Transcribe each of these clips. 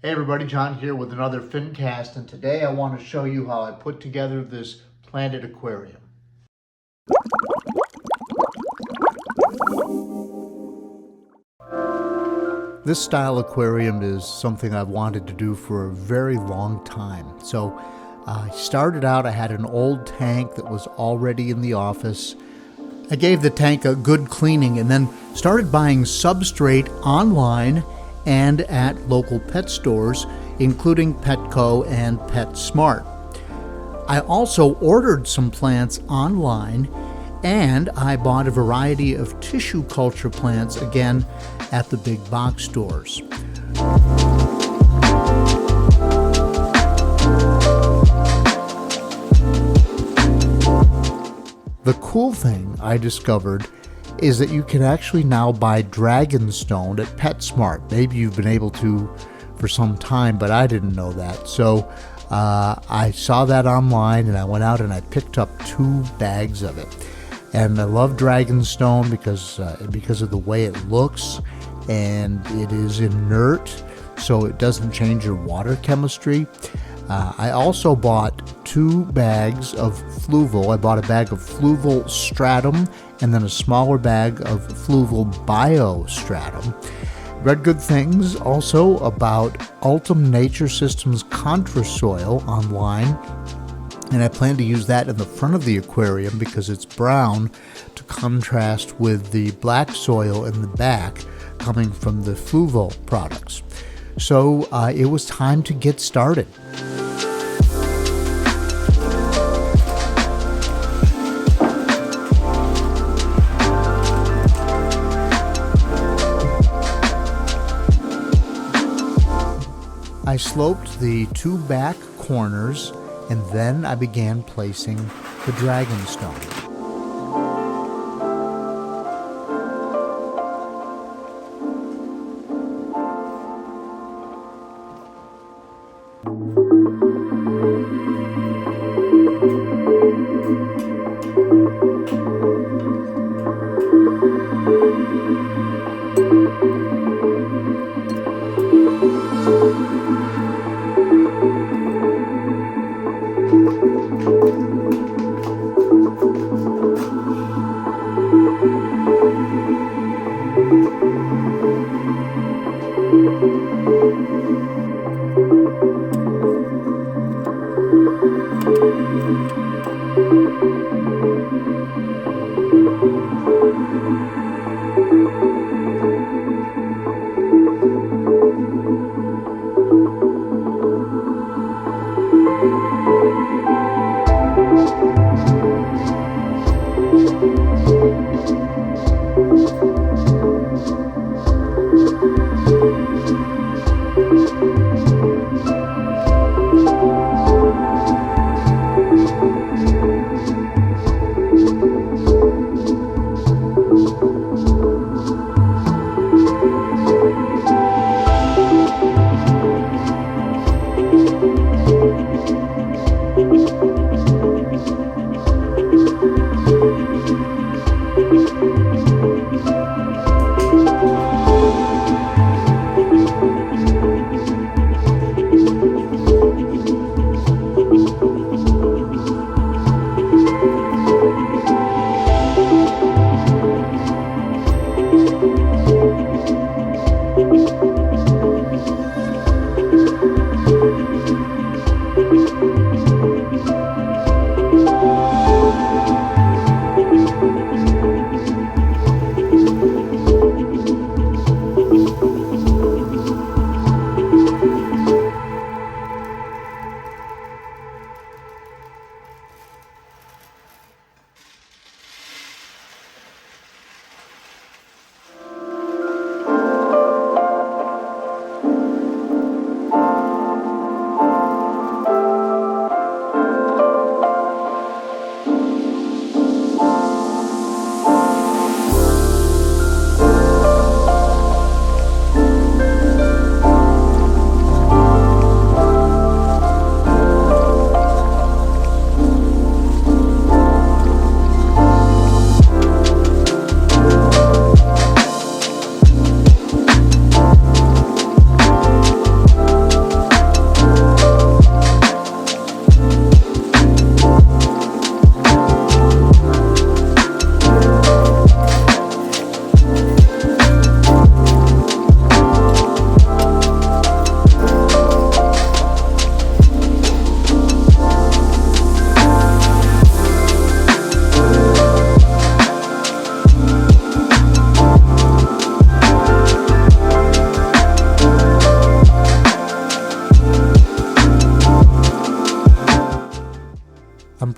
Hey everybody, John here with another FinCast, and today I want to show you how I put together this planted aquarium. This style aquarium is something I've wanted to do for a very long time. So I started out, I had an old tank that was already in the office. I gave the tank a good cleaning and then started buying substrate online and at local pet stores, including Petco and PetSmart. I also ordered some plants online, and I bought a variety of tissue culture plants, again, at the big box stores. The cool thing I discovered is that you can actually now buy dragonstone at PetSmart. Maybe you've been able to for some time, but I didn't know that. So I saw that online and I went out and I picked up 2 bags of it. And I love dragonstone because of the way it looks, and it is inert, so it doesn't change your water chemistry. I also bought 2 bags of fluval. I bought a bag of fluval stratum and then a smaller bag of fluval biostratum. Read good things also about Ultim Nature Systems Contrasoil online, and I plan to use that in the front of the aquarium because it's brown to contrast with the black soil in the back coming from the fluval products. So it was time to get started. I sloped the 2 back corners, and then I began placing the dragonstone.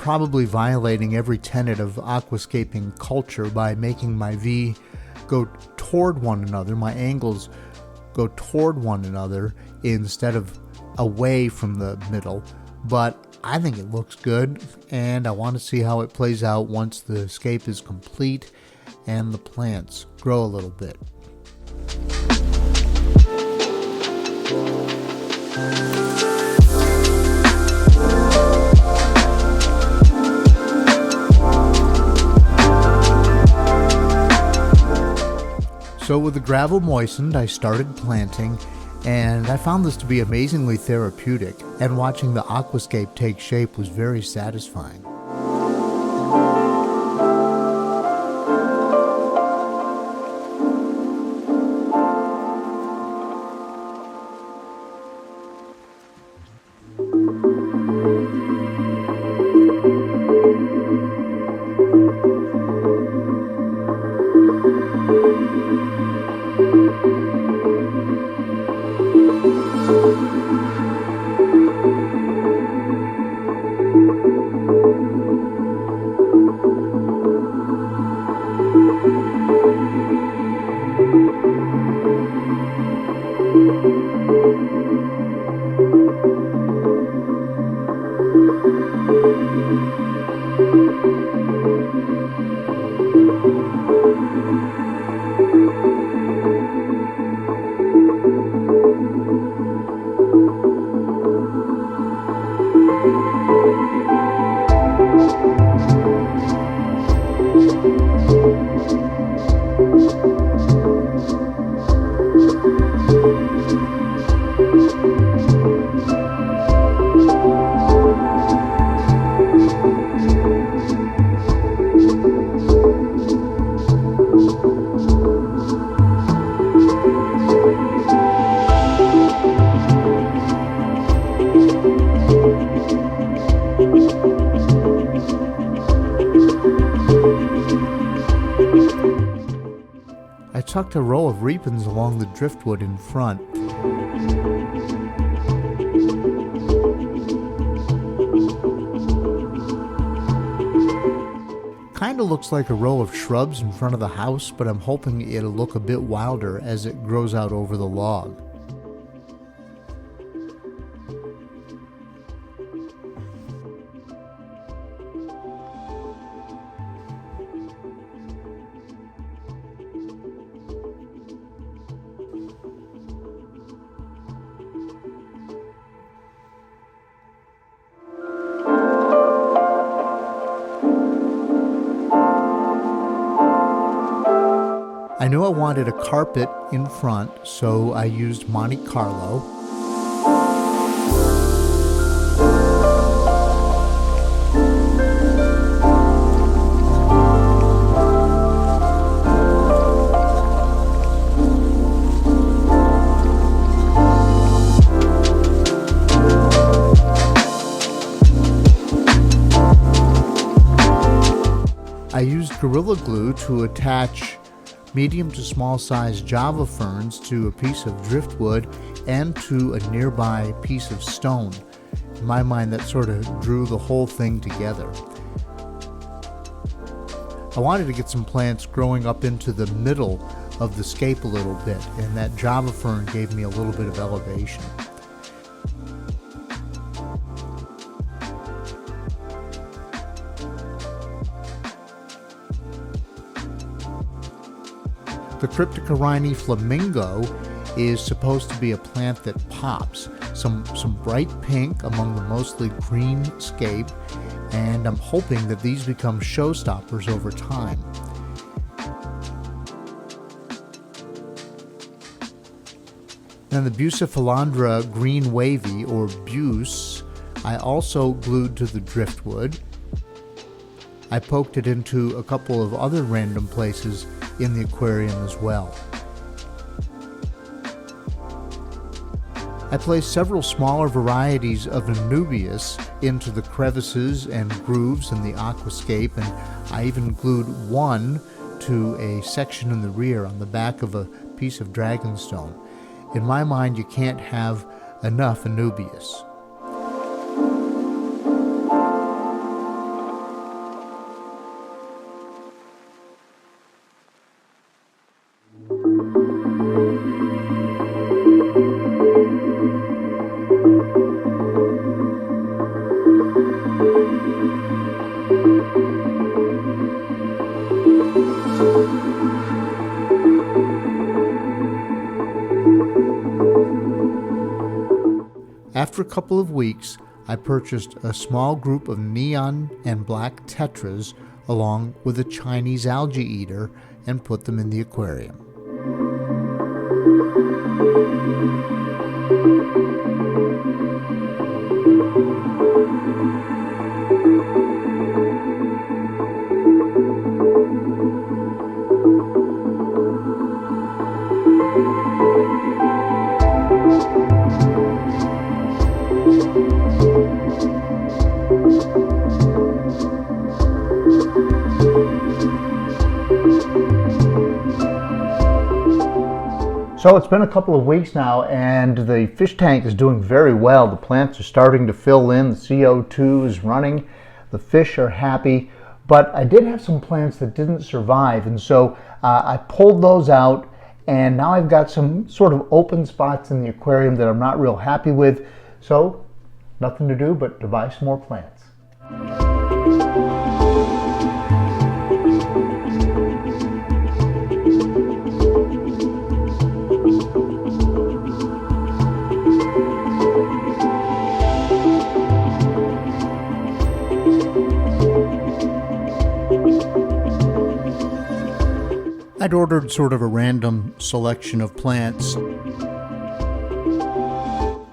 probably violating every tenet of aquascaping culture by making my V go toward one another, my angles go toward one another instead of away from the middle. But I think it looks good, and I want to see how it plays out once the scape is complete and the plants grow a little bit. So with the gravel moistened, I started planting, and I found this to be amazingly therapeutic, and watching the aquascape take shape was very satisfying. I tucked a row of repens along the driftwood in front. Kinda looks like a row of shrubs in front of the house, but I'm hoping it'll look a bit wilder as it grows out over the log. I knew I wanted a carpet in front, so I used Monte Carlo. I used Gorilla Glue to attach medium to small size Java ferns to a piece of driftwood and to a nearby piece of stone. In my mind, that sort of drew the whole thing together. I wanted to get some plants growing up into the middle of the scape a little bit, and that Java fern gave me a little bit of elevation. The Cryptocorini flamingo is supposed to be a plant that pops. Some bright pink among the mostly green scape, and I'm hoping that these become showstoppers over time. Then the Bucephalandra green wavy, or Buse, I also glued to the driftwood. I poked it into a couple of other random places in the aquarium as well. I placed several smaller varieties of Anubias into the crevices and grooves in the aquascape, and I even glued one to a section in the rear on the back of a piece of dragonstone. In my mind, you can't have enough Anubias. After a couple of weeks, I purchased a small group of neon and black tetras along with a Chinese algae eater and put them in the aquarium. So it's been a couple of weeks now and the fish tank is doing very well. The plants are starting to fill in, the CO2 is running, the fish are happy, but I did have some plants that didn't survive, and so I pulled those out, and now I've got some sort of open spots in the aquarium that I'm not real happy with, so nothing to do but to buy some more plants. I'd ordered sort of a random selection of plants,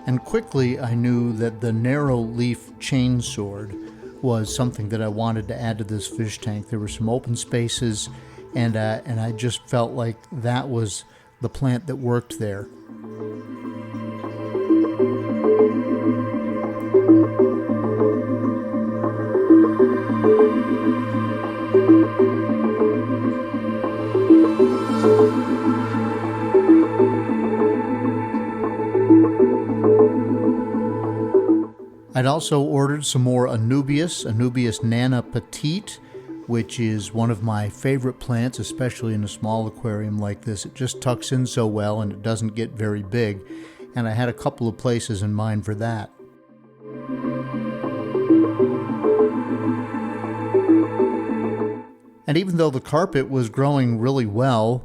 and quickly I knew that the narrow leaf chainsword was something that I wanted to add to this fish tank. There were some open spaces, and I just felt like that was the plant that worked there. I'd also ordered some more Anubias Nana Petite, which is one of my favorite plants, especially in a small aquarium like this. It just tucks in so well and it doesn't get very big, and I had a couple of places in mind for that. And even though the carpet was growing really well,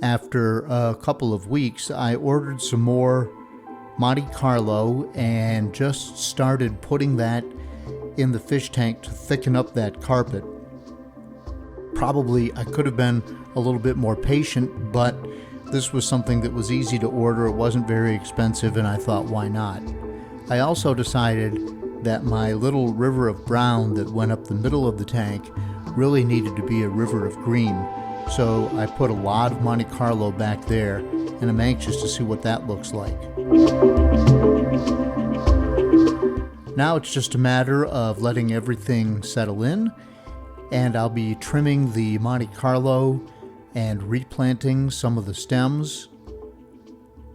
after a couple of weeks, I ordered some more Monte Carlo and just started putting that in the fish tank to thicken up that carpet. Probably I could have been a little bit more patient, but this was something that was easy to order. It wasn't very expensive, and I thought, why not? I also decided that my little river of brown that went up the middle of the tank really needed to be a river of green. So I put a lot of Monte Carlo back there, and I'm anxious to see what that looks like. Now it's just a matter of letting everything settle in, and I'll be trimming the Monte Carlo and replanting some of the stems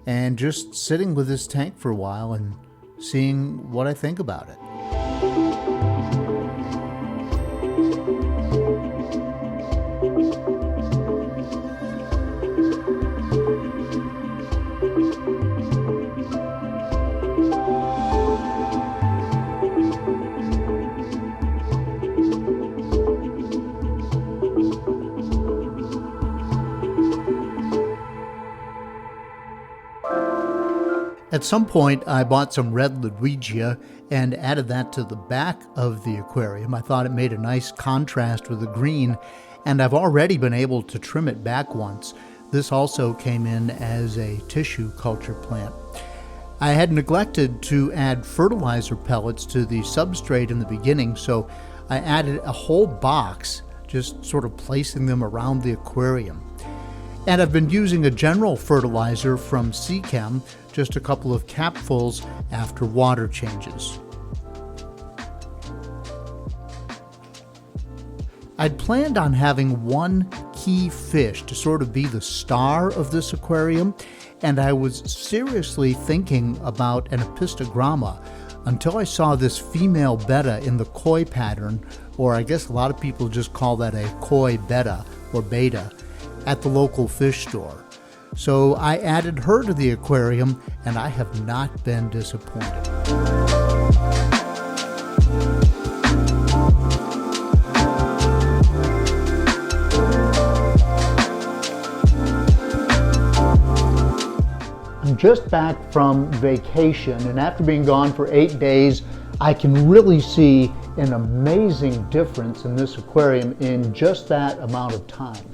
and just sitting with this tank for a while and seeing what I think about it. At some point, I bought some red Ludwigia and added that to the back of the aquarium. I thought it made a nice contrast with the green, and I've already been able to trim it back once. This also came in as a tissue culture plant. I had neglected to add fertilizer pellets to the substrate in the beginning, so I added a whole box, just sort of placing them around the aquarium. And I've been using a general fertilizer from Seachem, just a couple of capfuls after water changes. I'd planned on having one key fish to sort of be the star of this aquarium, and I was seriously thinking about an epistogramma until I saw this female betta in the koi pattern, or I guess a lot of people just call that a koi betta or beta, at the local fish store. So I added her to the aquarium, and I have not been disappointed. I'm just back from vacation, and after being gone for 8 days, I can really see an amazing difference in this aquarium in just that amount of time.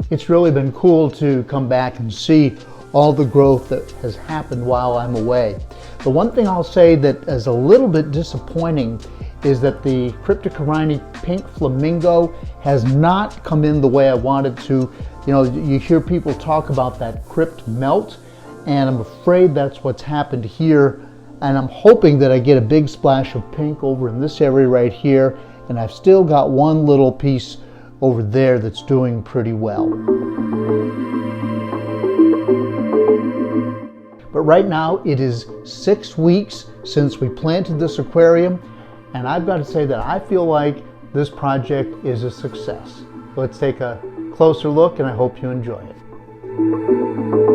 It's really been cool to come back and see all the growth that has happened while I'm away. The one thing I'll say that is a little bit disappointing is that the Cryptocorini pink flamingo has not come in the way I wanted to. You know, you hear people talk about that crypt melt, and I'm afraid that's what's happened here. And I'm hoping that I get a big splash of pink over in this area right here, and I've still got one little piece over there that's doing pretty well. But right now it is 6 weeks since we planted this aquarium, and I've got to say that I feel like this project is a success. Let's take a closer look, and I hope you enjoy it.